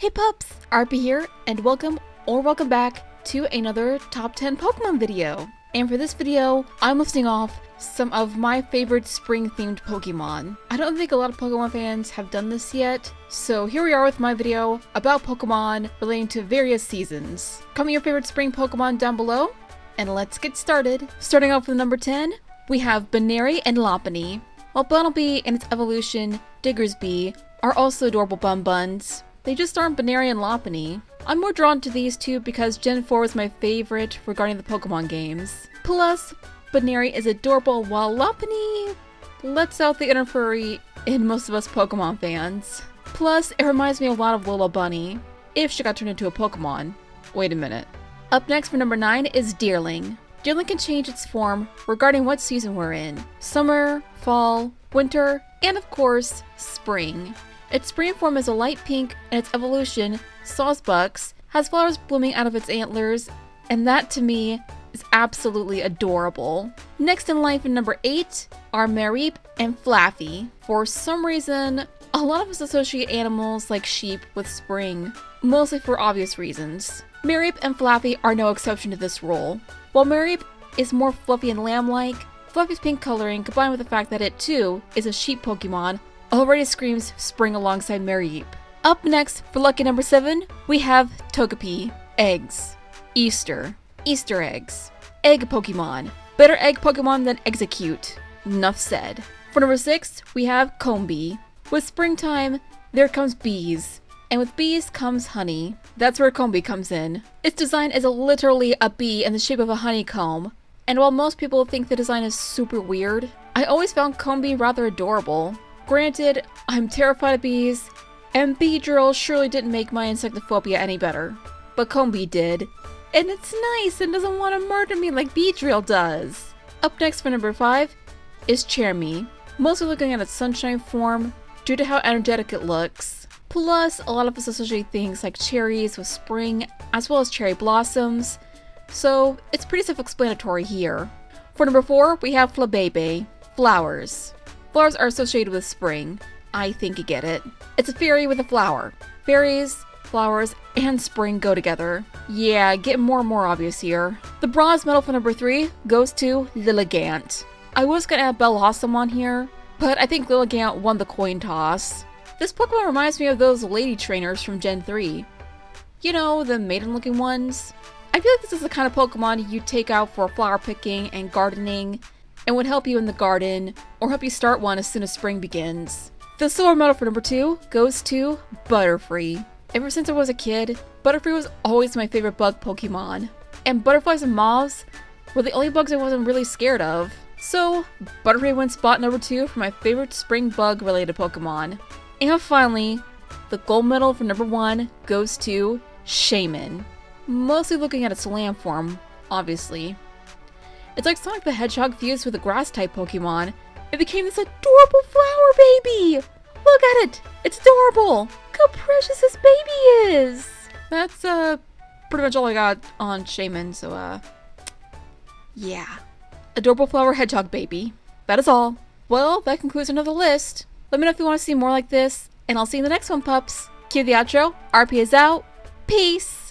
Hey pups, RP here, and welcome back to another top 10 Pokemon video. And for this video, I'm listing off some of my favorite spring themed Pokemon. I don't think a lot of Pokemon fans have done this yet, so here we are with my video about Pokemon relating to various seasons. Comment your favorite spring Pokemon down below, and let's get started. Starting off with number 10, we have Buneary and Lopunny. While Bunnelby and its evolution, Diggersby, are also adorable bun buns, they just aren't Buneary and Lopunny. I'm more drawn to these two because Gen 4 was my favorite regarding the Pokemon games. Plus, Buneary is adorable while Lopunny lets out the inner furry in most of us Pokemon fans. Plus, it reminds me a lot of Lola Bunny, if she got turned into a Pokemon. Wait a minute. Up next for number 9 is Deerling. Deerling can change its form regarding what season we're in. Summer, fall, winter, and of course, spring. Its spring form is a light pink, and its evolution, Sawsbucks, has flowers blooming out of its antlers, and that to me is absolutely adorable. Next in line for number 8 are Mareep and Flaffy. For some reason, a lot of us associate animals like sheep with spring, mostly for obvious reasons. Mareep and Flaffy are no exception to this rule. While Mareep is more fluffy and lamb-like, Fluffy's pink coloring, combined with the fact that it too is a sheep Pokemon, already screams spring alongside Mareep. Up next, for lucky number 7, we have Togepi. Eggs. Easter eggs. Egg Pokemon. Better egg Pokemon than Execute. Enough said. For number 6, we have Combee. With springtime, there comes bees. And with bees comes honey. That's where Combee comes in. Its design is literally a bee in the shape of a honeycomb. And while most people think the design is super weird, I always found Combee rather adorable. Granted, I'm terrified of bees, and Beedrill surely didn't make my insectophobia any better. But Combee did. And it's nice and doesn't want to murder me like Beedrill does. Up next for number 5 is Charmy. Mostly looking at its sunshine form due to how energetic it looks. Plus, a lot of us associate things like cherries with spring, as well as cherry blossoms, so it's pretty self-explanatory here. For number 4, we have Flabebe. Flowers. Flowers are associated with spring. I think you get it. It's a fairy with a flower. Fairies, flowers, and spring go together. Yeah, getting more and more obvious here. The bronze medal for number 3 goes to Lilligant. I was gonna add Bellossom on here, but I think Lilligant won the coin toss. This Pokemon reminds me of those lady trainers from Gen 3. You know, the maiden-looking ones. I feel like this is the kind of Pokemon you take out for flower picking and gardening, and would help you in the garden, or help you start one as soon as spring begins. The silver medal for number 2 goes to Butterfree. Ever since I was a kid, Butterfree was always my favorite bug Pokemon. And butterflies and moths were the only bugs I wasn't really scared of. So, Butterfree wins spot number 2 for my favorite spring bug related Pokemon. And finally, the gold medal for number 1 goes to Shaman. Mostly looking at its lamb form, obviously. It's like Sonic the Hedgehog fused with a grass-type Pokemon. It became this adorable flower baby! Look at it! It's adorable! Look how precious this baby is! That's, pretty much all I got on Shaman, so, yeah. Adorable flower hedgehog baby. That is all. Well, that concludes another list. Let me know if you want to see more like this, and I'll see you in the next one, pups. Cue the outro. RP is out. Peace!